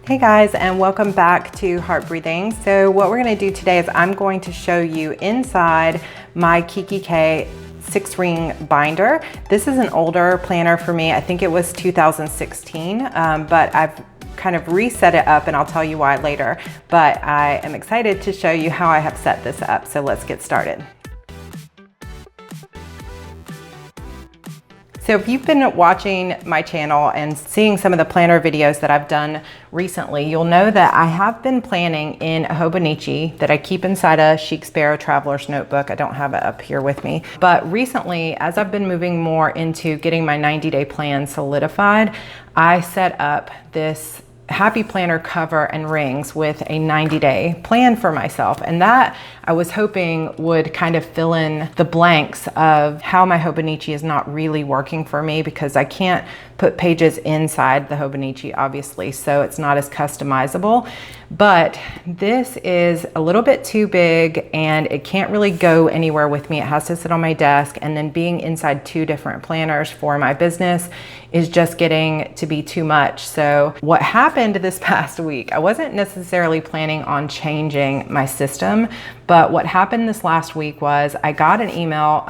Hey guys, and welcome back to Heart Breathing. So what we're going to do today is I'm going to show you inside my Kiki K 6-ring binder. This is an older planner for me. I think it was 2016, but I've kind of reset it up and I'll tell you why later. But I am excited to show you how I have set this up. So let's get started. So if you've been watching my channel and seeing some of the planner videos that I've done recently, you'll know that I have been planning in a Hobonichi that I keep inside a Chic Sparrow Traveler's Notebook. I don't have it up here with me. But recently, as I've been moving more into getting my 90-day plan solidified, I set up this Happy Planner cover and rings with a 90-day plan for myself. And that I was hoping would kind of fill in the blanks of how my Hobonichi is not really working for me, because I can't put pages inside the Hobonichi, obviously, so it's not as customizable. But this is a little bit too big and it can't really go anywhere with me. It has to sit on my desk, and then being inside 2 different planners for my business is just getting to be too much. So what happened this past week, I wasn't necessarily planning on changing my system, but what happened this last week was I got an email.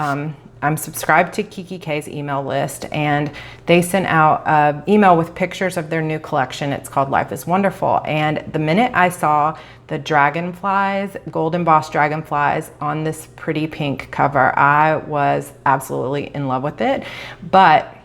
I'm subscribed to Kiki K's email list, and they sent out an email with pictures of their new collection. It's called Life is Wonderful. And the minute I saw the dragonflies, gold embossed dragonflies on this pretty pink cover, I was absolutely in love with it. But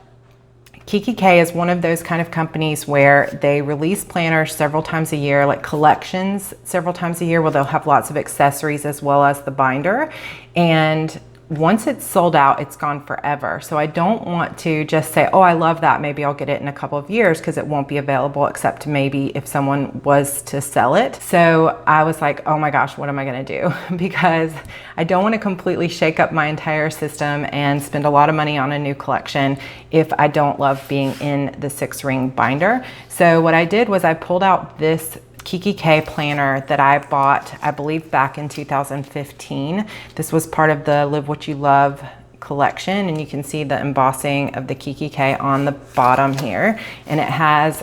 Kiki K is one of those kind of companies where they release planners several times a year, like collections several times a year, where they'll have lots of accessories as well as the binder. And once it's sold out, it's gone forever. So I don't want to just say, oh, I love that, maybe I'll get it in a couple of years, because it won't be available except maybe if someone was to sell it. So I was like, oh my gosh, what am I gonna do? Because I don't want to completely shake up my entire system and spend a lot of money on a new collection if I don't love being in the 6-ring binder. So what I did was I pulled out this Kiki K planner that I bought, I believe, back in 2015. This was part of the Live What You Love collection, and you can see the embossing of the Kiki K on the bottom here. And it has,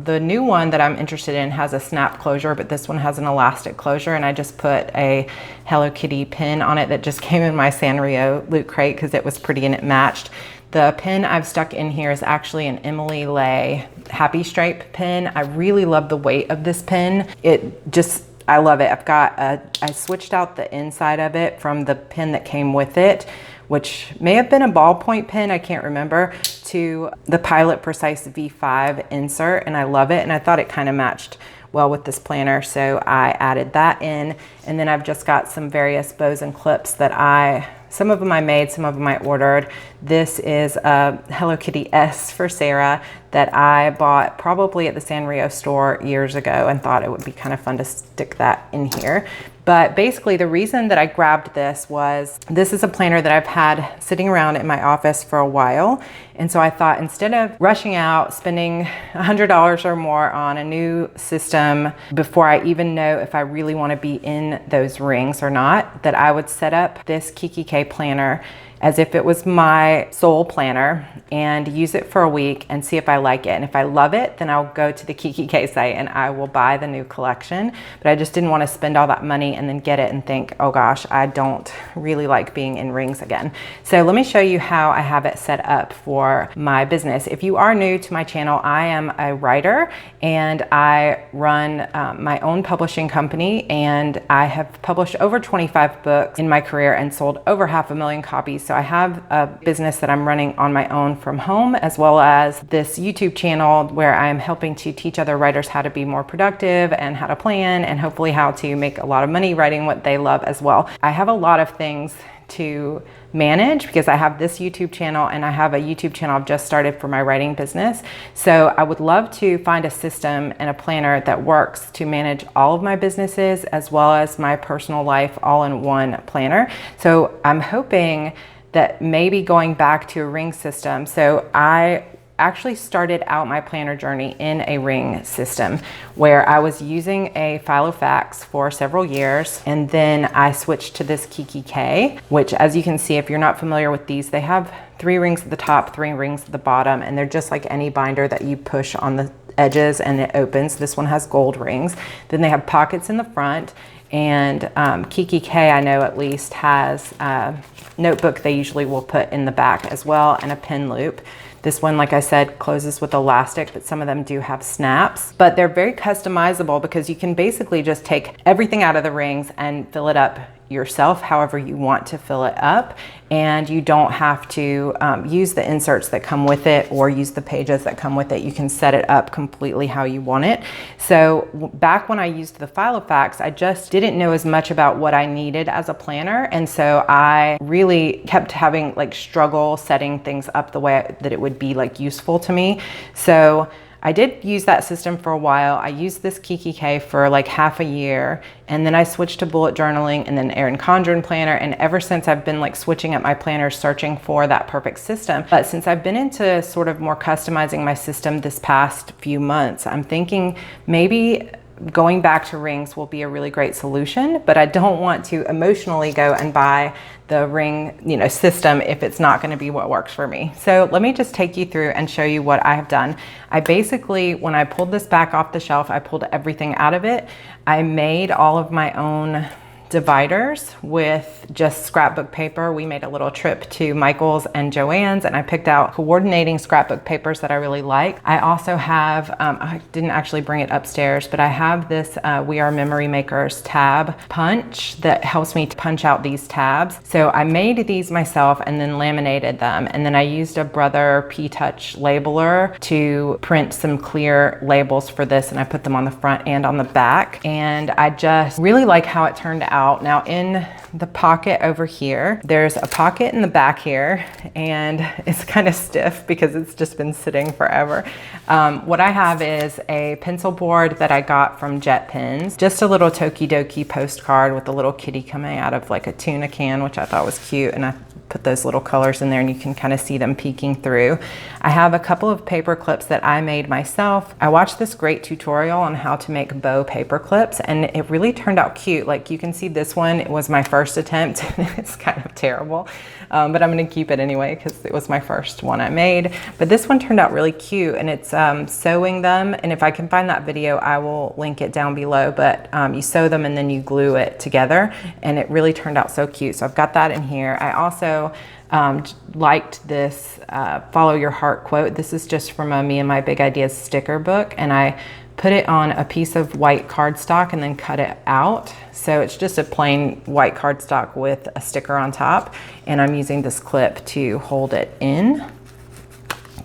the new one that I'm interested in has a snap closure, but this one has an elastic closure, and I just put a Hello Kitty pin on it that just came in my Sanrio loot crate because it was pretty and it matched. The pin I've stuck in here is actually an Emily Lay Happy Stripe pin. I really love the weight of this pin. I love it. I switched out the inside of it from the pin that came with it, which may have been a ballpoint pin, I can't remember, to the Pilot Precise V5 insert, and I love it. And I thought it kind of matched well with this planner, so I added that in. And then I've just got some various bows and clips that some of them I made, some of them I ordered. This is a Hello Kitty S for Sarah that I bought probably at the Sanrio store years ago and thought it would be kind of fun to stick that in here. But basically the reason that I grabbed this was, this is a planner that I've had sitting around in my office for a while. And so I thought, instead of rushing out, spending $100 or more on a new system before I even know if I really want to be in those rings or not, that I would set up this Kiki K planner as if it was my sole planner and use it for a week and see if I like it. And if I love it, then I'll go to the Kiki K site and I will buy the new collection. But I just didn't want to spend all that money and then get it and think, oh gosh, I don't really like being in rings again. So let me show you how I have it set up for my business. If you are new to my channel, I am a writer and I run my own publishing company, and I have published over 25 books in my career and sold over 500,000 copies. So I have a business that I'm running on my own from home, as well as this YouTube channel where I'm helping to teach other writers how to be more productive and how to plan, and hopefully how to make a lot of money writing what they love as well. I have a lot of things to manage because I have this YouTube channel and I have a YouTube channel I've just started for my writing business. So I would love to find a system and a planner that works to manage all of my businesses as well as my personal life all in one planner. So I'm hoping that maybe going back to a ring system. So I actually started out my planner journey in a ring system where I was using a Filofax for several years, and then I switched to this Kiki K, which, as you can see, if you're not familiar with these, they have 3 rings at the top, 3 rings at the bottom, and they're just like any binder that you push on the edges and it opens. This one has gold rings. Then they have pockets in the front, and Kiki K, I know at least, has a notebook they usually will put in the back as well, and a pin loop. This one, like I said, closes with elastic, but some of them do have snaps. But they're very customizable because you can basically just take everything out of the rings and fill it up yourself however you want to fill it up, and you don't have to use the inserts that come with it or use the pages that come with it. You can set it up completely how you want it. So back when I used the Filofax, I just didn't know as much about what I needed as a planner, and so I really kept having like struggle setting things up the way that it would be like useful to me. So I did use that system for a while. I used this Kiki K for like half a year, and then I switched to bullet journaling and then Erin Condren planner, and ever since I've been like switching up my planners, searching for that perfect system. But since I've been into sort of more customizing my system this past few months, I'm thinking maybe going back to rings will be a really great solution, but I don't want to emotionally go and buy the ring, you know, system if it's not going to be what works for me. So let me just take you through and show you what I have done. I basically, when I pulled this back off the shelf, I pulled everything out of it. I made all of my own dividers with just scrapbook paper. We made a little trip to Michael's and Joann's, and I picked out coordinating scrapbook papers that I really like. I also have, I didn't actually bring it upstairs, but I have this We Are Memory Makers tab punch that helps me to punch out these tabs. So I made these myself and then laminated them. And then I used a Brother P-Touch labeler to print some clear labels for this, and I put them on the front and on the back. And I just really like how it turned out. Now in the pocket over here, there's a pocket in the back here, and it's kind of stiff because it's just been sitting forever. What I have is a pencil board that I got from Jet Pens, just a little Tokidoki postcard with a little kitty coming out of like a tuna can, which I thought was cute, and I put those little colors in there and you can kind of see them peeking through. I have a couple of paper clips that I made myself. I watched this great tutorial on how to make bow paper clips, and it really turned out cute. Like you can see this one, it was my first attempt. It's kind of terrible, but I'm going to keep it anyway because it was my first one I made. But this one turned out really cute, and it's sewing them, and if I can find that video I will link it down below. But you sew them and then you glue it together, and it really turned out so cute. So I've got that in here. I also liked this Follow Your Heart quote. This is just from a Me and My Big Ideas sticker book, and I put it on a piece of white cardstock and then cut it out. So it's just a plain white cardstock with a sticker on top, and I'm using this clip to hold it in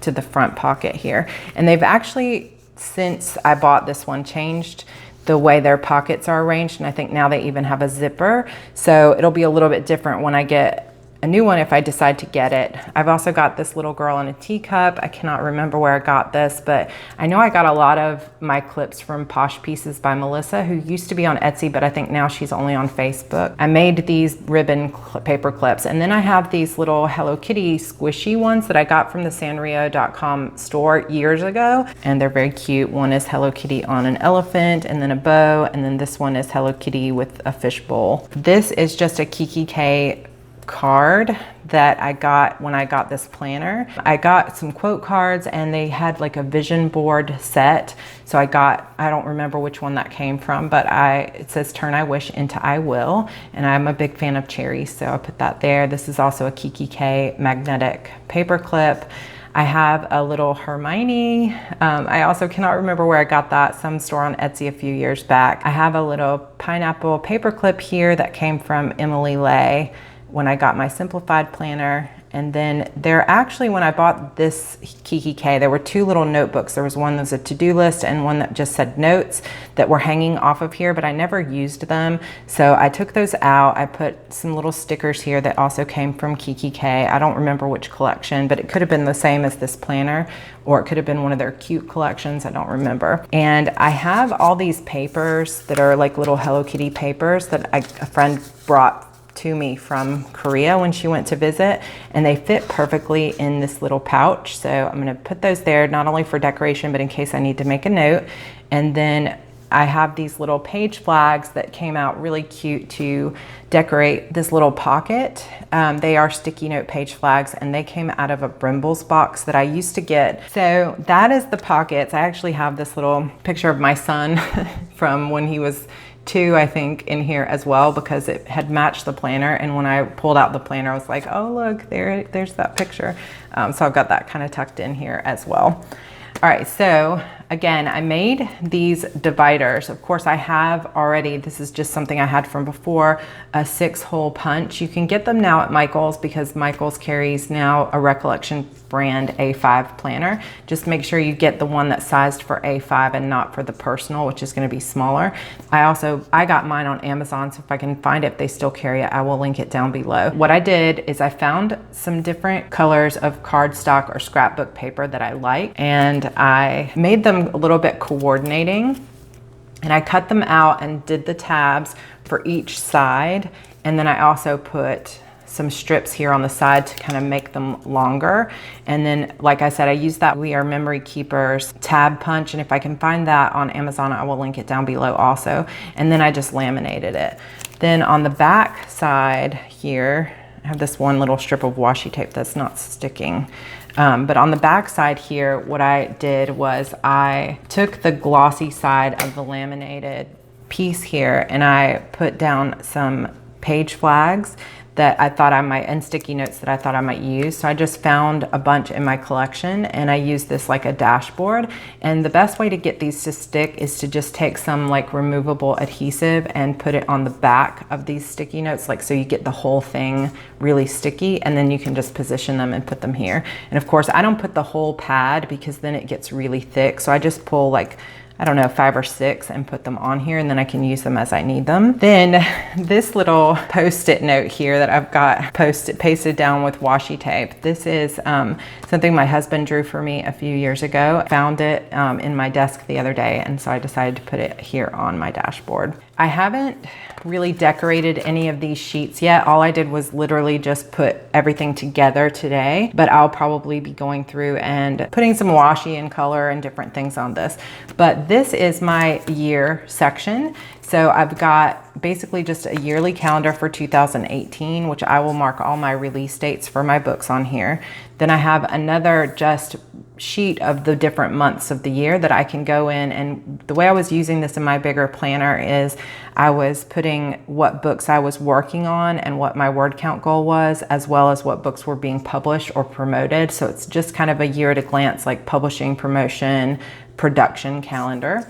to the front pocket here. And they've actually, since I bought this one, changed the way their pockets are arranged, and I think now they even have a zipper. So it'll be a little bit different when I get a new one if I decide to get it. I've also got this little girl in a teacup. I cannot remember where I got this, but I know I got a lot of my clips from Posh Pieces by Melissa, who used to be on Etsy, but I think now she's only on Facebook. I made these ribbon paper clips, and then I have these little Hello Kitty squishy ones that I got from the Sanrio.com store years ago, and they're very cute. One is Hello Kitty on an elephant and then a bow, and then this one is Hello Kitty with a fishbowl. This is just a Kiki K card that I got when I got this planner. I got some quote cards, and they had like a vision board set. So I don't remember which one that came from, but it says turn I wish into I will, and I'm a big fan of cherries, so I put that there. This is also a Kiki K magnetic paper clip. I have a little Hermione. I also cannot remember where I got that, some store on Etsy a few years back. I have a little pineapple paper clip here that came from Emily Lay when I got my simplified planner. And then there actually, when I bought this Kiki K, there were two little notebooks. There was one that was a to-do list and one that just said notes that were hanging off of here, but I never used them. So I took those out. I put some little stickers here that also came from Kiki K. I don't remember which collection, but it could have been the same as this planner, or it could have been one of their cute collections. I don't remember. And I have all these papers that are like little Hello Kitty papers that a friend brought to me from Korea when she went to visit, and they fit perfectly in this little pouch. So I'm going to put those there, not only for decoration, but in case I need to make a note. And then I have these little page flags that came out really cute to decorate this little pocket. They are sticky note page flags, and they came out of a Brimbles box that I used to get. So that is the pockets. I actually have this little picture of my son from when he was 2, I think, in here as well, because it had matched the planner. And when I pulled out the planner, I was like, oh, look, there's that picture. So I've got that kind of tucked in here as well. All right, so again, I made these dividers. Of course, I have already, this is just something I had from before, a 6-hole punch. You can get them now at Michael's, because Michael's carries now a Recollection brand A5 planner. Just make sure you get the one that's sized for A5 and not for the personal, which is going to be smaller. I got mine on Amazon, so if I can find it, if they still carry it, I will link it down below. What I did is I found some different colors of cardstock or scrapbook paper that I like, and I made them a little bit coordinating, and I cut them out and did the tabs for each side. And then I also put some strips here on the side to kind of make them longer. And then, like I said, I used that We Are Memory Keepers tab punch, and if I can find that on Amazon, I will link it down below also. And then I just laminated it. Then on the back side here, I have this one little strip of washi tape that's not sticking. But on the back side here, what I did was I took the glossy side of the laminated piece here, and I put down some page flags that I thought I might, and sticky notes that I thought I might use. So I just found a bunch in my collection, and I used this like a dashboard. And the best way to get these to stick is to just take some like removable adhesive and put it on the back of these sticky notes, like so you get the whole thing really sticky, and then you can just position them and put them here. And of course, I don't put the whole pad because then it gets really thick. So I just pull like, I don't know, 5 or 6 and put them on here, and then I can use them as I need them. Then this little Post-it note here that I've got pasted down with washi tape. This is something my husband drew for me a few years ago. I found it in my desk the other day, and so I decided to put it here on my dashboard. I haven't really decorated any of these sheets yet. All I did was literally just put everything together today, but I'll probably be going through and putting some washi and color and different things on this. But this is my year section. So I've got basically just a yearly calendar for 2018, which I will mark all my release dates for my books on here. Then I have another just sheet of the different months of the year that I can go in, and the way I was using this in my bigger planner is I was putting what books I was working on and what my word count goal was, as well as what books were being published or promoted. So it's just kind of a year at a glance, like publishing, promotion, production calendar.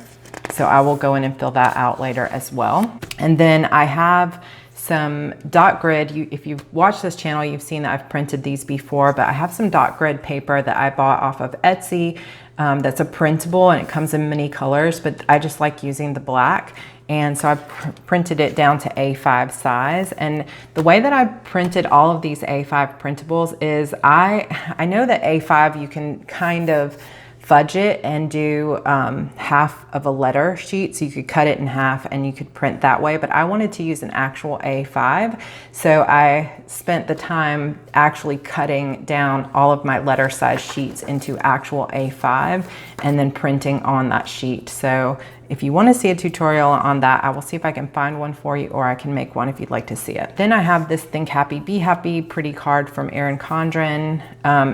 So I will go in and fill that out later as well. And then I have some dot grid. If you've watched this channel, you've seen that I've printed these before, but I have some dot grid paper that I bought off of Etsy that's a printable, and it comes in many colors, but I just like using the black. And so I printed it down to A5 size. And the way that I printed all of these A5 printables is I know that A5 you can kind of fudge it and do half of a letter sheet, so you could cut it in half and you could print that way, but I wanted to use an actual A5, so I spent the time actually cutting down all of my letter size sheets into actual A5 and then printing on that sheet. So if you want to see a tutorial on that, I will see if I can find one for you, or I can make one if you'd like to see it. Then I have this Think Happy, Be Happy pretty card from Erin Condren.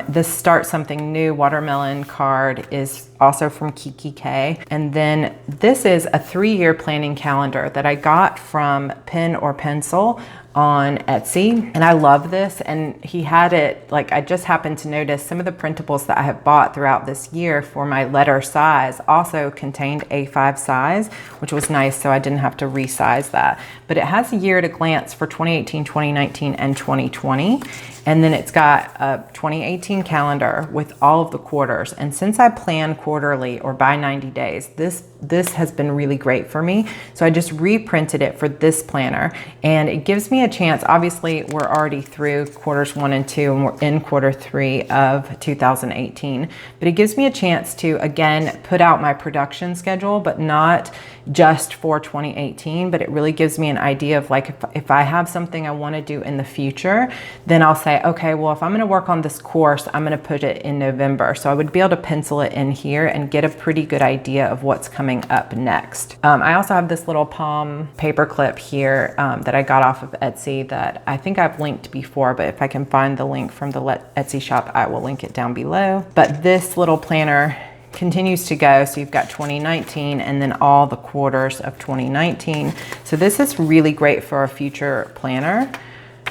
This Start Something New watermelon card is also from Kiki K. And then this is a 3-year planning calendar that I got from Pen or Pencil on Etsy, and I love this. And he had it, like, I just happened to notice some of the printables that I have bought throughout this year for my letter size also contained A5 size, which was nice, so I didn't have to resize that. But it has a year at a glance for 2018, 2019, and 2020. And then it's got a 2018 calendar with all of the quarters. And since I plan quarterly or by 90 days, this has been really great for me. So I just reprinted it for this planner, and it gives me a chance. Obviously, we're already through quarters 1 and 2, and we're in quarter 3 of 2018. But it gives me a chance to, again, put out my production schedule, but not just for 2018, but it really gives me an idea of like, if I have something I want to do in the future, then I'll say, okay, well, if I'm going to work on this course, I'm going to put it in November. So I would be able to pencil it in here and get a pretty good idea of what's coming up next. I also have this little palm paper clip here that I got off of Etsy that I think I've linked before, but if I can find the link from the Etsy shop, I will link it down below. But this little planner continues to go. So you've got 2019 and then all the quarters of 2019. So this is really great for a future planner,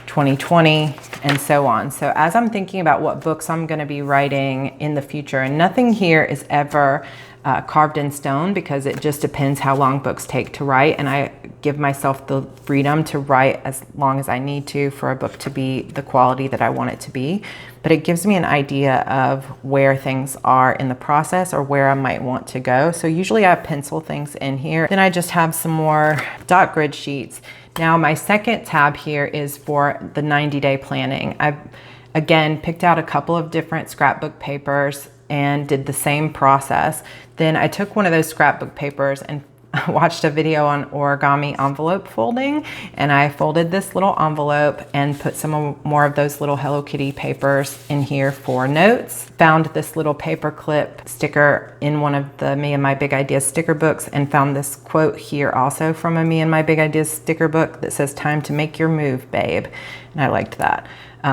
2020 and so on. So as I'm thinking about what books I'm going to be writing in the future, and nothing here is ever carved in stone because it just depends how long books take to write, and I give myself the freedom to write as long as I need to for a book to be the quality that I want it to be. But it gives me an idea of where things are in the process or where I might want to go. So usually I pencil things in here. Then I just have some more dot grid sheets. Now my second tab here is for the 90-day planning. I've again picked out a couple of different scrapbook papers and did the same process. Then I took one of those scrapbook papers and watched a video on origami envelope folding, and I folded this little envelope and put some more of those little Hello Kitty papers in here for notes. Found this little paper clip sticker in one of the Me and My Big Ideas sticker books, and found this quote here also from a Me and My Big Ideas sticker book that says, "Time to make your move, babe." And I liked that.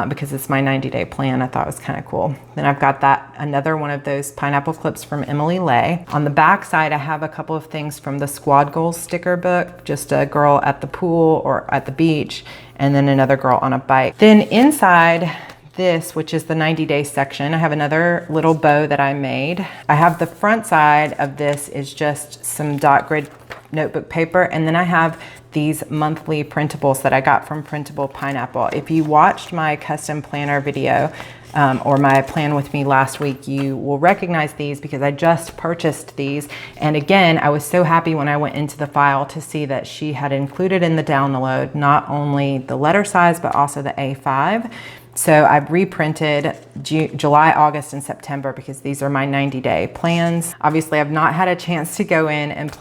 Because it's my 90-day plan. I thought it was kind of cool. Then I've got another one of those pineapple clips from Emily Lay. On the back side, I have a couple of things from the Squad Goals sticker book, just a girl at the pool or at the beach, and then another girl on a bike. Then inside this, which is the 90-day section, I have another little bow that I made. I have the front side of this is just some dot grid notebook paper, and then I have these monthly printables that I got from Printable Pineapple. If you watched my custom planner video or my plan with me last week, you will recognize these because I just purchased these. And again, I was so happy when I went into the file to see that she had included in the download not only the letter size, but also the A5. So I've reprinted July, August, and September because these are my 90-day plans. Obviously, I've not had a chance to go in and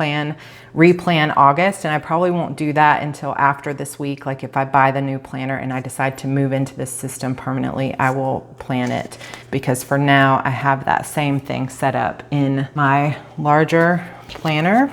replan August, and I probably won't do that until after this week. Like if I buy the new planner and I decide to move into this system permanently, I will plan it, because for now I have that same thing set up in my larger planner.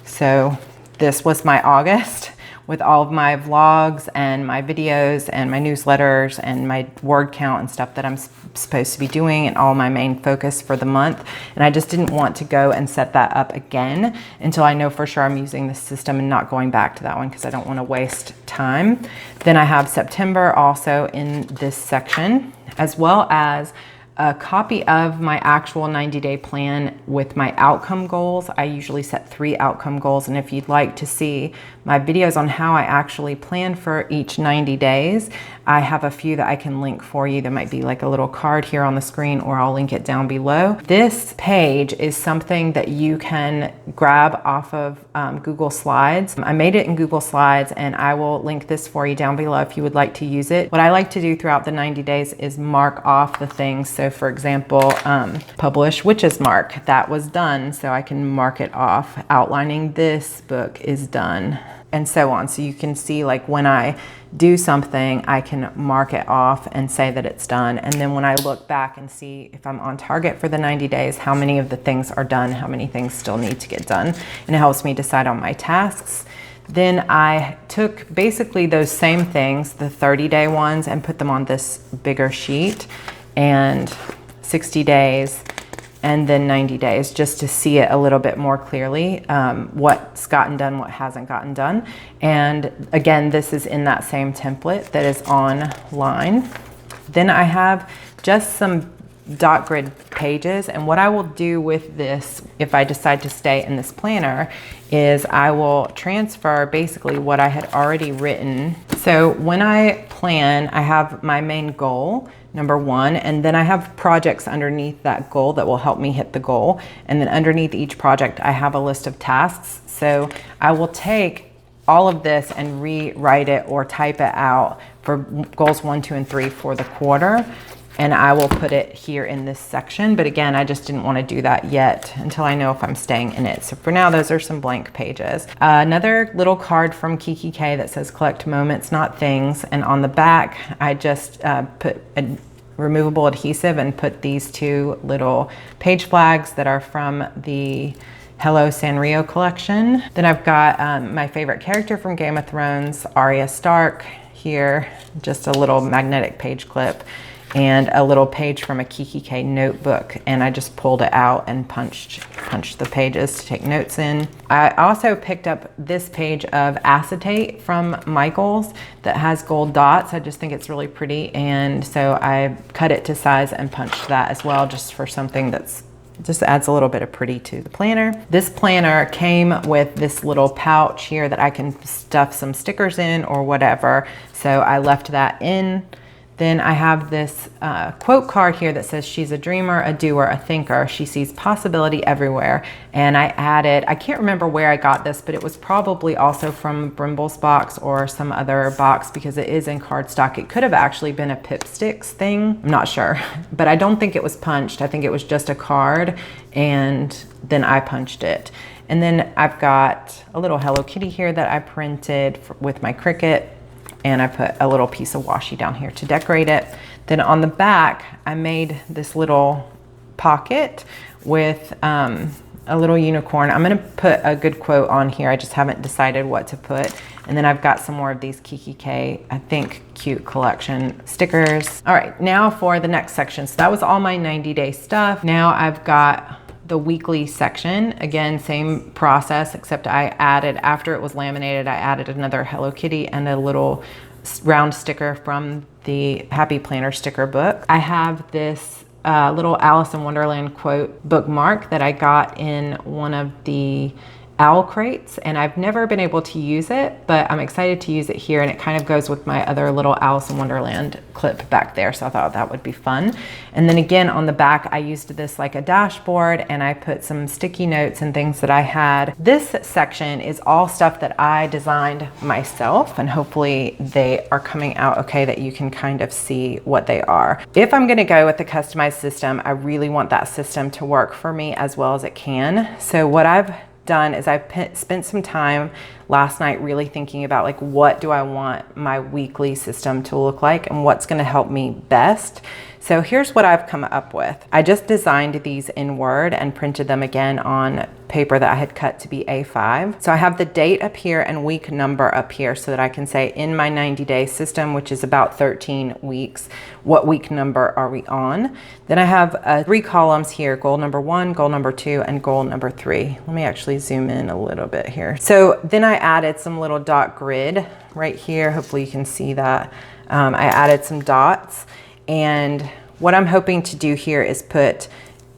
So this was my August, with all of my vlogs and my videos and my newsletters and my word count and stuff that I'm supposed to be doing, and all my main focus for the month. And I just didn't want to go and set that up again until I know for sure I'm using this system and not going back to that one, because I don't want to waste time. Then I have September also in this section, as well as a copy of my actual 90-day plan with my outcome goals. I usually set 3 outcome goals, and if you'd like to see my videos on how I actually plan for each 90 days, I have a few that I can link for you. There might be like a little card here on the screen, or I'll link it down below. This page is something that you can grab off of Google Slides. I made it in Google Slides, and I will link this for you down below if you would like to use it. What I like to do throughout the 90 days is mark off the things. So for example, publish Witch's Mark, that was done, so I can mark it off. Outlining this book is done, and so on. So you can see, like, when I do something, I can mark it off and say that it's done. And then when I look back and see if I'm on target for the 90 days, how many of the things are done, how many things still need to get done. And it helps me decide on my tasks. Then I took basically those same things, the 30-day ones, and put them on this bigger sheet, and 60 days, and then 90 days, just to see it a little bit more clearly, what's gotten done, what hasn't gotten done. And again, this is in that same template that is online. Then I have just some dot grid pages, and what I will do with this, if I decide to stay in this planner, is I will transfer basically what I had already written. So when I plan, I have my main goal, number 1, and then I have projects underneath that goal that will help me hit the goal. And then underneath each project, I have a list of tasks. So I will take all of this and rewrite it or type it out for goals 1, 2, and 3 for the quarter. and I will put it here in this section. But again, I just didn't want to do that yet until I know if I'm staying in it. So for now, those are some blank pages. Another little card from Kiki K that says collect moments, not things. And on the back, I just put a removable adhesive and put these two little page flags that are from the Hello Sanrio collection. Then I've got my favorite character from Game of Thrones, Arya Stark here, just a little magnetic page clip, and a little page from a Kiki K notebook, and I just pulled it out and punched the pages to take notes in. I also picked up this page of acetate from Michaels that has gold dots. I just think it's really pretty, and so I cut it to size and punched that as well, just for something that's just adds a little bit of pretty to the planner. This planner came with this little pouch here that I can stuff some stickers in or whatever, so I left that in. Then I have this quote card here that says, she's a dreamer, a doer, a thinker. She sees possibility everywhere. And I added, I can't remember where I got this, but it was probably also from Brimble's box or some other box, because it is in cardstock. It could have actually been a Pip Sticks thing. I'm not sure, but I don't think it was punched. I think it was just a card, and then I punched it. And then I've got a little Hello Kitty here that I printed with my Cricut, and I put a little piece of washi down here to decorate it. Then on the back, I made this little pocket with a little unicorn. I'm gonna put a good quote on here. I just haven't decided what to put. And then I've got some more of these Kiki K, I think, cute collection stickers. All right, now for the next section. So that was all my 90-day stuff. Now I've got the weekly section. Again, same process, except I added, after it was laminated, I added another Hello Kitty and a little round sticker from the Happy Planner sticker book. I have this little Alice in Wonderland quote bookmark that I got in one of the owl crates, and I've never been able to use it, but I'm excited to use it here, and it kind of goes with my other little Alice in Wonderland clip back there, so I thought that would be fun. And then again, on the back, I used this like a dashboard, and I put some sticky notes and things that I had. This section is all stuff that I designed myself, and hopefully they are coming out okay, that you can kind of see what they are. If I'm gonna go with the customized system, I really want that system to work for me as well as it can. So what I've done is I've spent some time last night really thinking about, like, what do I want my weekly system to look like and what's going to help me best. So here's what I've come up with. I just designed these in Word and printed them again on paper that I had cut to be A5. So I have the date up here and week number up here so that I can say in my 90-day system, which is about 13 weeks, what week number are we on? Then I have 3 columns here, goal number 1, goal number 2, and goal number 3. Let me actually zoom in a little bit here. So then I added some little dot grid right here. Hopefully you can see that. I added some dots. And what I'm hoping to do here is put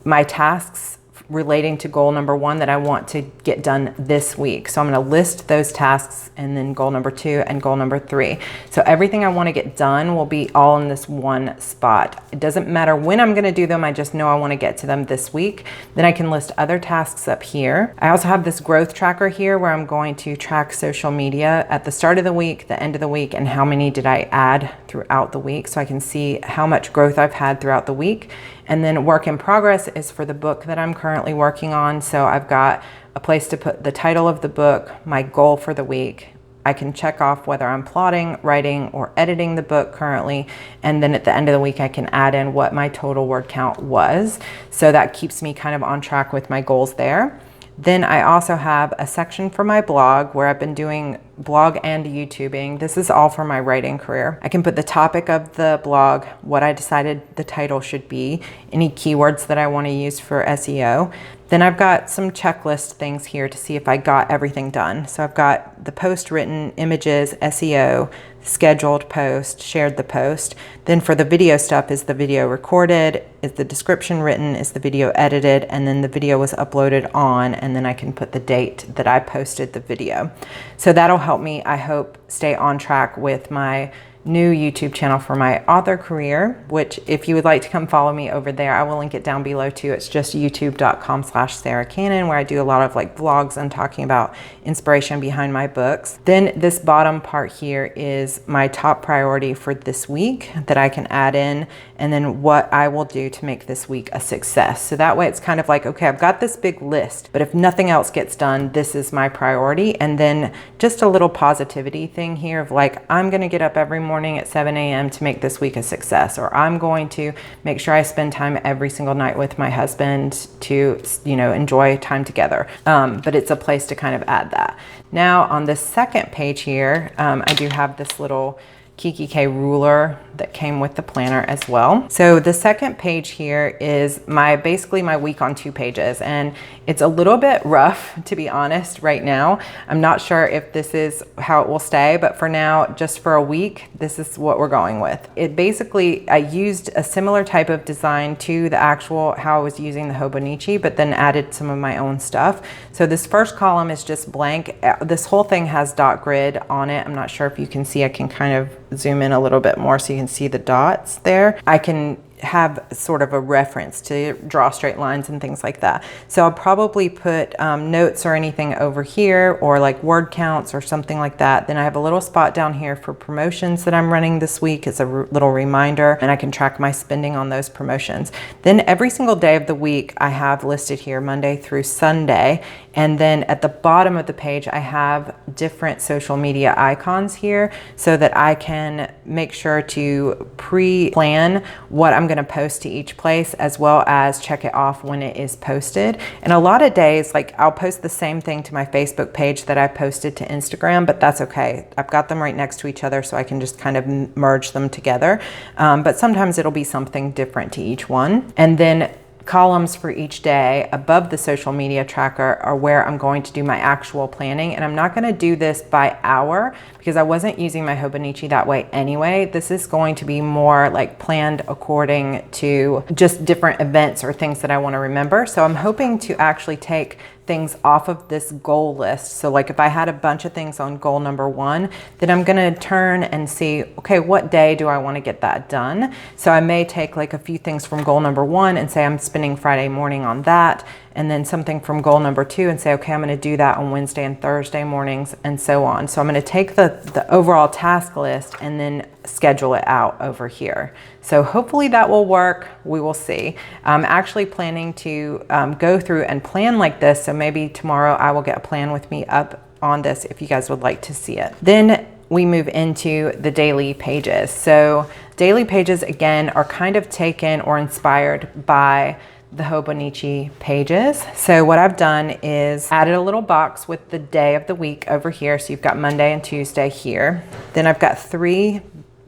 my tasks relating to goal number 1 that I want to get done this week. So I'm going to list those tasks, and then goal number 2 and goal number 3. So everything I want to get done will be all in this one spot. It doesn't matter when I'm going to do them. I just know I want to get to them this week. Then I can list other tasks up here. I also have this growth tracker here where I'm going to track social media at the start of the week, the end of the week, and how many did I add throughout the week, so I can see how much growth I've had throughout the week. And then work in progress is for the book that I'm currently working on. So I've got a place to put the title of the book, my goal for the week. I can check off whether I'm plotting, writing, or editing the book currently. And then at the end of the week, I can add in what my total word count was. So that keeps me kind of on track with my goals there. Then I also have a section for my blog where I've been doing blog and YouTubing. This is all for my writing career. I can put the topic of the blog, what I decided the title should be, any keywords that I want to use for SEO. Then I've got some checklist things here to see if I got everything done. So I've got the post written, images, SEO, scheduled post, shared the post. Then for the video stuff, is the video recorded? Is the description written? Is the video edited? And then the video was uploaded on, and then I can put the date that I posted the video. So that'll help me, I hope, stay on track with my new YouTube channel for my author career, which if you would like to come follow me over there, I will link it down below too. It's just youtube.com/Sarra Cannon, where I do a lot of like vlogs and talking about inspiration behind my books. Then this bottom part here is my top priority for this week that I can add in, and then what I will do to make this week a success. So that way it's kind of like, okay, I've got this big list, but if nothing else gets done, this is my priority. And then just a little positivity thing here of like, I'm gonna get up every morning at 7 a.m. to make this week a success, or I'm going to make sure I spend time every single night with my husband to, you know, enjoy time together. But it's a place to kind of add that. Now on the second page here, I do have this little Kiki K ruler that came with the planner as well. So the second page here is basically my week on 2 pages, and it's a little bit rough, to be honest, right now. I'm not sure if this is how it will stay, but for now, just for a week, this is what we're going with. It basically, I used a similar type of design to the actual how I was using the Hobonichi, but then added some of my own stuff. So this first column is just blank. This whole thing has dot grid on it. I'm not sure if you can see, I can kind of zoom in a little bit more so you can see the dots there. I can have sort of a reference to draw straight lines and things like that. So I'll probably put notes or anything over here, or like word counts or something like that. Then I have a little spot down here for promotions that I'm running this week as a little reminder, and I can track my spending on those promotions. Then every single day of the week I have listed here Monday through Sunday. And then at the bottom of the page, I have different social media icons here so that I can make sure to pre-plan what I'm going to post to each place, as well as check it off when it is posted. And a lot of days, like I'll post the same thing to my Facebook page that I posted to Instagram, but that's okay. I've got them right next to each other so I can just kind of merge them together. But sometimes it'll be something different to each one. And then columns for each day above the social media tracker are where I'm going to do my actual planning. And I'm not going to do this by hour because I wasn't using my Hobonichi that way anyway. This is going to be more like planned according to just different events or things that I want to remember. So I'm hoping to actually take things off of this goal list. So like if I had a bunch of things on goal number 1, then I'm gonna turn and see, okay, what day do I wanna get that done? So I may take like a few things from goal number 1 and say I'm spending Friday morning on that, and then something from goal number 2 and say, okay, I'm gonna do that on Wednesday and Thursday mornings, and so on. So I'm gonna take the overall task list and then schedule it out over here. So hopefully that will work. We will see. I'm actually planning to go through and plan like this. So maybe tomorrow I will get a plan with me up on this if you guys would like to see it. Then we move into the daily pages. So daily pages, again, are kind of taken or inspired by the Hobonichi pages. So what I've done is added a little box with the day of the week over here. So you've got Monday and Tuesday here. Then I've got 3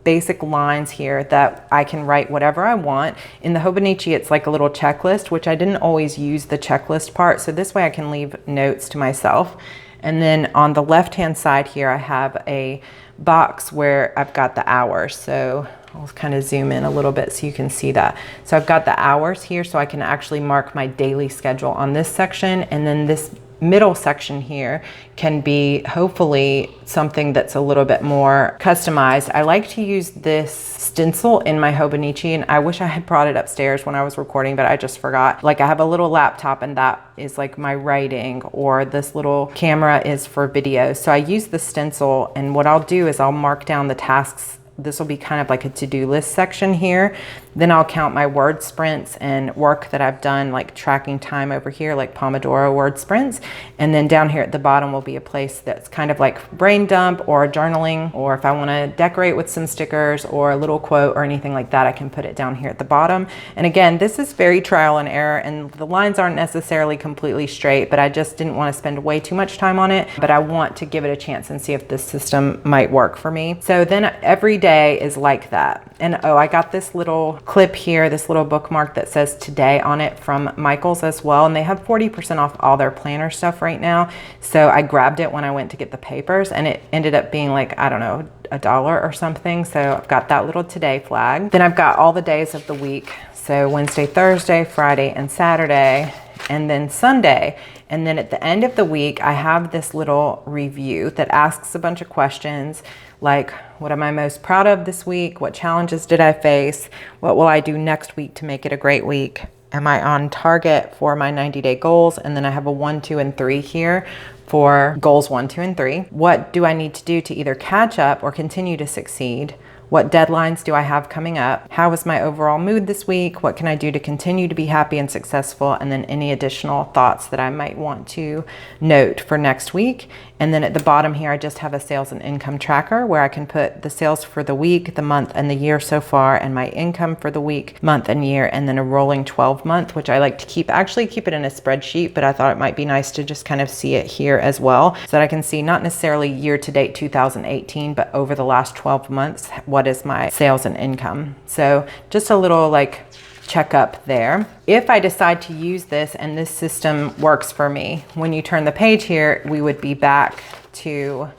basic lines here that I can write whatever I want. In the Hobonichi, it's like a little checklist, which I didn't always use the checklist part. So this way I can leave notes to myself. And then on the left-hand side here, I have a box where I've got the hours. So I'll kind of zoom in a little bit so you can see that. So I've got the hours here so I can actually mark my daily schedule on this section. And then this middle section here can be hopefully something that's a little bit more customized. I like to use this stencil in my Hobonichi, and I wish I had brought it upstairs when I was recording, but I just forgot. Like I have a little laptop and that is like my writing, or this little camera is for video. So I use the stencil, and what I'll do is I'll mark down the tasks. This will be kind of like a to-do list section here. Then I'll count my word sprints and work that I've done, like tracking time over here, like Pomodoro word sprints. And then down here at the bottom will be a place that's kind of like brain dump or journaling, or if I want to decorate with some stickers or a little quote or anything like that, I can put it down here at the bottom. And again, this is very trial and error, and the lines aren't necessarily completely straight, but I just didn't want to spend way too much time on it. But I want to give it a chance and see if this system might work for me. So then every day is like that. And oh, I got this little clip here, this little bookmark that says today on it from Michael's as well. And they have 40% off all their planner stuff right now. So I grabbed it when I went to get the papers, and it ended up being like, I don't know, $1 or something. So I've got that little today flag. Then I've got all the days of the week. So Wednesday, Thursday, Friday, and Saturday, and then Sunday. And then at the end of the week, I have this little review that asks a bunch of questions like, what am I most proud of this week? What challenges did I face? What will I do next week to make it a great week? Am I on target for my 90-day goals? And then I have a 1, 2, and 3 here for goals 1, 2, and 3. What do I need to do to either catch up or continue to succeed? What deadlines do I have coming up? How is my overall mood this week? What can I do to continue to be happy and successful? And then any additional thoughts that I might want to note for next week. And then at the bottom here, I just have a sales and income tracker where I can put the sales for the week, the month, and the year so far, and my income for the week, month, and year, and then a rolling 12 month, which I like to keep it in a spreadsheet, but I thought it might be nice to just kind of see it here as well, so that I can see not necessarily year to date 2018, but over the last 12 months, what is my sales and income. So just a little like check up there. If I decide to use this and this system works for me, when you turn the page here, we would be back to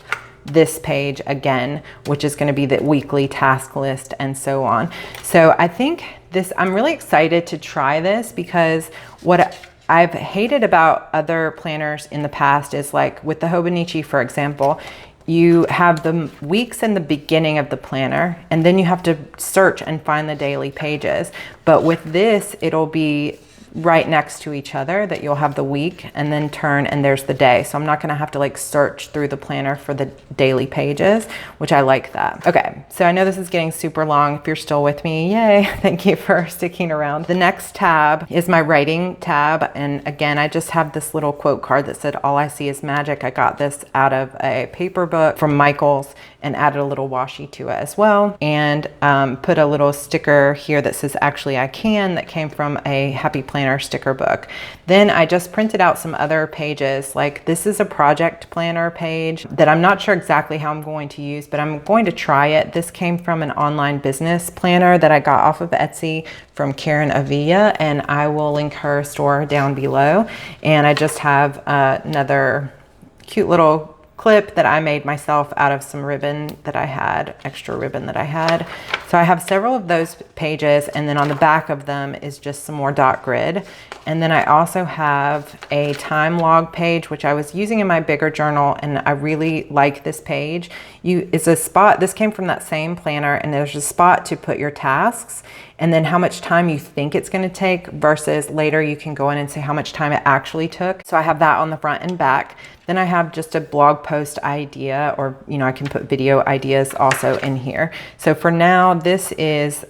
this page again, which is going to be the weekly task list and so on. So I think I'm really excited to try this, because what I've hated about other planners in the past is, like with the Hobonichi, for example, you have the weeks in the beginning of the planner, and then you have to search and find the daily pages. But with this, it'll be right next to each other, that you'll have the week and then turn and there's the day. So I'm not going to have to like search through the planner for the daily pages, which I like that. Okay, so I know this is getting super long. If you're still with me, yay, thank you for sticking around. The next tab is my writing tab, and again, I just have this little quote card that said, "All I see is magic." I got this out of a paper book from Michael's and added a little washi to it as well, and put a little sticker here that says "Actually I Can," that came from a Happy Planner sticker book. Then I just printed out some other pages. Like this is a project planner page that I'm not sure exactly how I'm going to use, but I'm going to try it. This came from an online business planner that I got off of Etsy from Karen Avila, and I will link her store down below. And I just have another cute little clip that I made myself out of some ribbon that I had, extra ribbon that I had. So I have several of those pages, and then on the back of them is just some more dot grid. And then I also have a time log page, which I was using in my bigger journal, and I really like this page. It's a spot, this came from that same planner, and there's a spot to put your tasks and then how much time you think it's going to take, versus later you can go in and say how much time it actually took. So I have that on the front and back. Then I have just a blog post idea, or I can put video ideas also in here. So for now, this is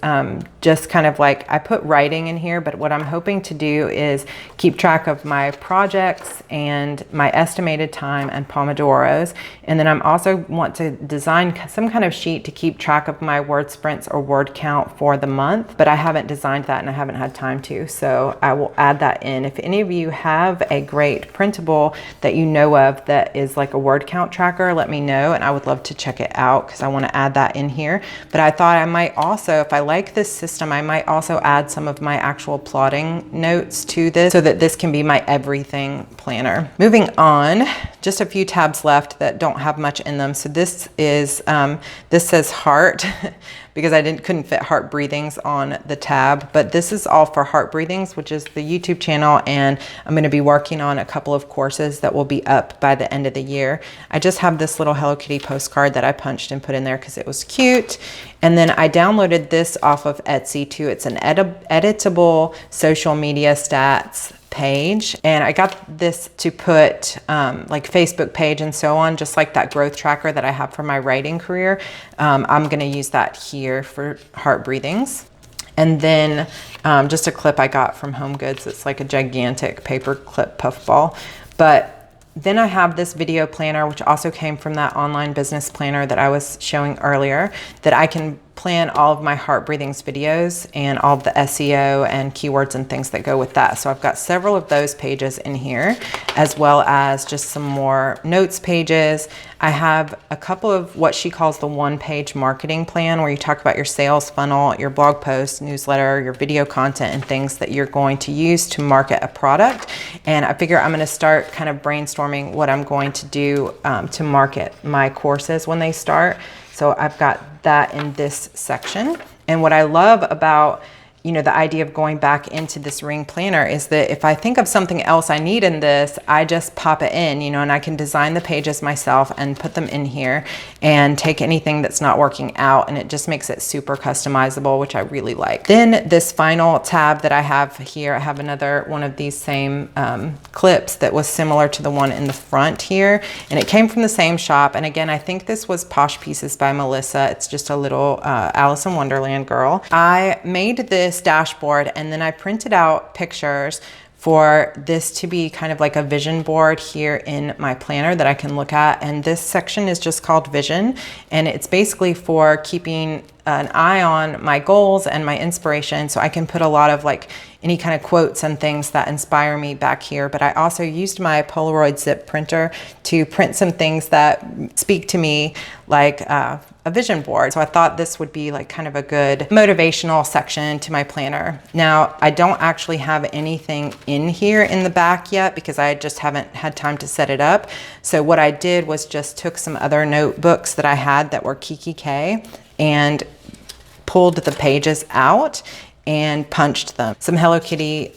just kind of like, I put writing in here, but what I'm hoping to do is keep track of my projects and my estimated time and Pomodoros. And then I'm also want to design some kind of sheet to keep track of my word sprints or word count for the month, but I haven't designed that and I haven't had time to, so I will add that in. If any of you have a great printable that you know of that is like a word count tracker, let me know, and I would love to check it out because I want to add that in here. But I thought I might also, if I like this system, I might also add some of my actual plotting notes to this so that this can be my everything planner. Moving on, just a few tabs left that don't have much in them. So this is, this says heart because I couldn't fit heart breathings on the tab, but this is all for heart breathings, which is the YouTube channel, and I'm going to be working on a couple of courses that will be up by the end of the year. I just have this little Hello Kitty postcard that I punched and put in there because it was cute. And then I downloaded this off of Etsy too. It's an editable social media stats page, and I got this to put like Facebook page and so on, just like that growth tracker that I have for my writing career. I'm going to use that here for heart breathings. And then just a clip I got from Home Goods. It's like a gigantic paper clip puffball. But then I have this video planner, which also came from that online business planner that I was showing earlier, that I can plan all of my heart breathings videos and all of the SEO and keywords and things that go with that. So I've got several of those pages in here, as well as just some more notes pages. I have a couple of what she calls the one-page marketing plan, where you talk about your sales funnel, your blog post, newsletter, your video content, and things that you're going to use to market a product. And I figure I'm going to start kind of brainstorming what I'm going to do to market my courses when they start. So I've got that in this section. And what I love about you know, the idea of going back into this ring planner is that if I think of something else I need in this, I just pop it in, you know, and I can design the pages myself and put them in here and take anything that's not working out, and it just makes it super customizable, which I really like. Then this final tab that I have here, I have another one of these same clips that was similar to the one in the front here, and it came from the same shop. And again, I think this was Posh Pieces by Melissa. It's just a little Alice in Wonderland girl. I made this dashboard and then I printed out pictures for this to be kind of like a vision board here in my planner that I can look at. And this section is just called Vision, and it's basically for keeping an eye on my goals and my inspiration. So I can put a lot of like any kind of quotes and things that inspire me back here. But I also used my Polaroid zip printer to print some things that speak to me, like a vision board. So I thought this would be like kind of a good motivational section to my planner. Now, I don't actually have anything in here in the back yet because I just haven't had time to set it up. So what I did was just took some other notebooks that I had that were Kiki K and pulled the pages out and punched them. Some Hello Kitty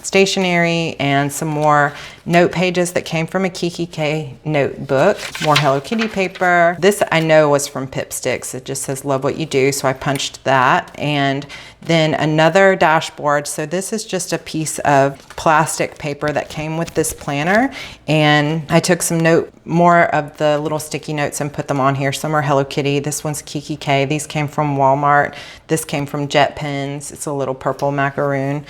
stationery and some more note pages that came from a Kiki K notebook. More Hello Kitty paper. This I know was from Pip Sticks. It just says love what you do, so I punched that. And then another dashboard. So this is just a piece of plastic paper that came with this planner, and I took some more of the little sticky notes and put them on here. Some are Hello Kitty. This one's Kiki K. These came from Walmart. This came from Jet Pens. It's a little purple macaroon.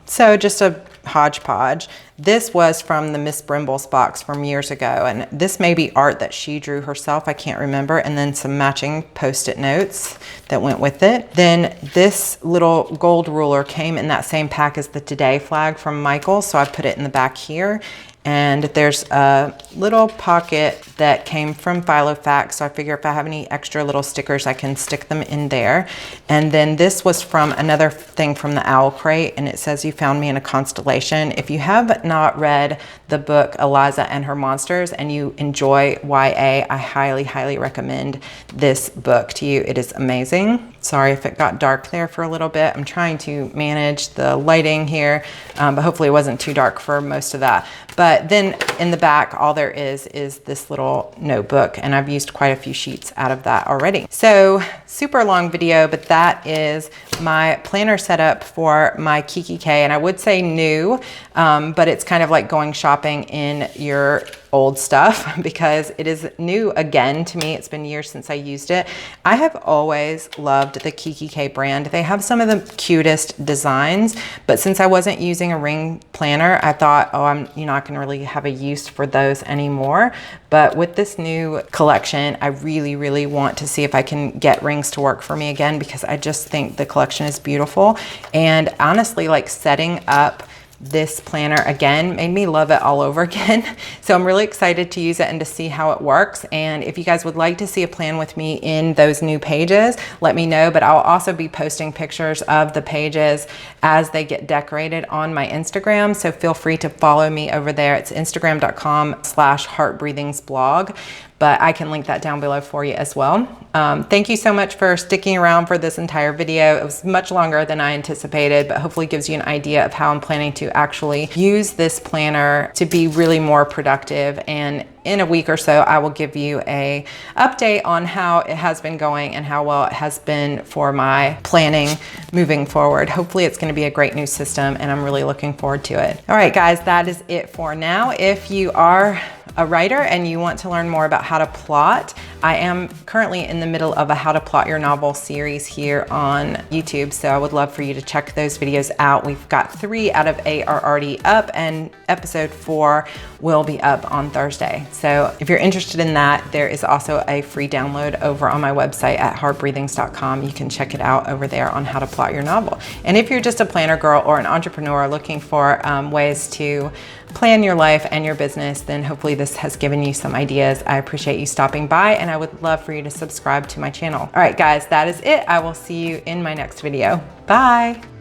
So just a hodgepodge. This was from the Miss Brimble's box from years ago, and this may be art that she drew herself, I can't remember, and then some matching post-it notes that went with it. Then this little gold ruler came in that same pack as the Today flag from Michael, so I put it in the back here. And there's a little pocket that came from Filofax, so I figure if I have any extra little stickers, I can stick them in there. And then this was from another thing from the Owl Crate, and it says, "You found me in a constellation." If you have not read the book Eliza and Her Monsters and you enjoy YA, I highly, highly recommend this book to you. It is amazing. Sorry if it got dark there for a little bit. I'm trying to manage the lighting here, but hopefully it wasn't too dark for most of that. But then in the back, all there is this little notebook, and I've used quite a few sheets out of that already. So super long video, but that is my planner setup for my Kiki K. And I would say new, but it's kind of like going shopping in your old stuff because it is new again to me. It's been years since I used it. I have always loved the Kiki K brand. They have some of the cutest designs, but since I wasn't using a ring planner, I thought, oh, I'm not going to really have a use for those anymore. But with this new collection, I really, really want to see if I can get rings to work for me again, because I just think the collection is beautiful. And honestly, like setting up this planner again made me love it all over again. So I'm really excited to use it and to see how it works. And if you guys would like to see a plan with me in those new pages, let me know. But I'll also be posting pictures of the pages as they get decorated on my Instagram. So feel free to follow me over there. It's instagram.com/heartbreathingsblog. But I can link that down below for you as well. Thank you so much for sticking around for this entire video. It was much longer than I anticipated, but hopefully gives you an idea of how I'm planning to actually use this planner to be really more productive. And in a week or so, I will give you an update on how it has been going and how well it has been for my planning moving forward. Hopefully it's gonna be a great new system, and I'm really looking forward to it. All right, guys, that is it for now. If you are a writer and you want to learn more about how to plot, I am currently in the middle of a How to Plot Your Novel series here on YouTube, so I would love for you to check those videos out. We've got 3 out of 8 are already up, and episode 4 will be up on Thursday. So if you're interested in that, there is also a free download over on my website at heartbreathings.com. You can check it out over there on how to plot your novel. And if you're just a planner girl or an entrepreneur looking for ways to plan your life and your business, then hopefully this has given you some ideas. I appreciate you stopping by, and I would love for you to subscribe to my channel. All right, guys, that is it. I will see you in my next video. Bye.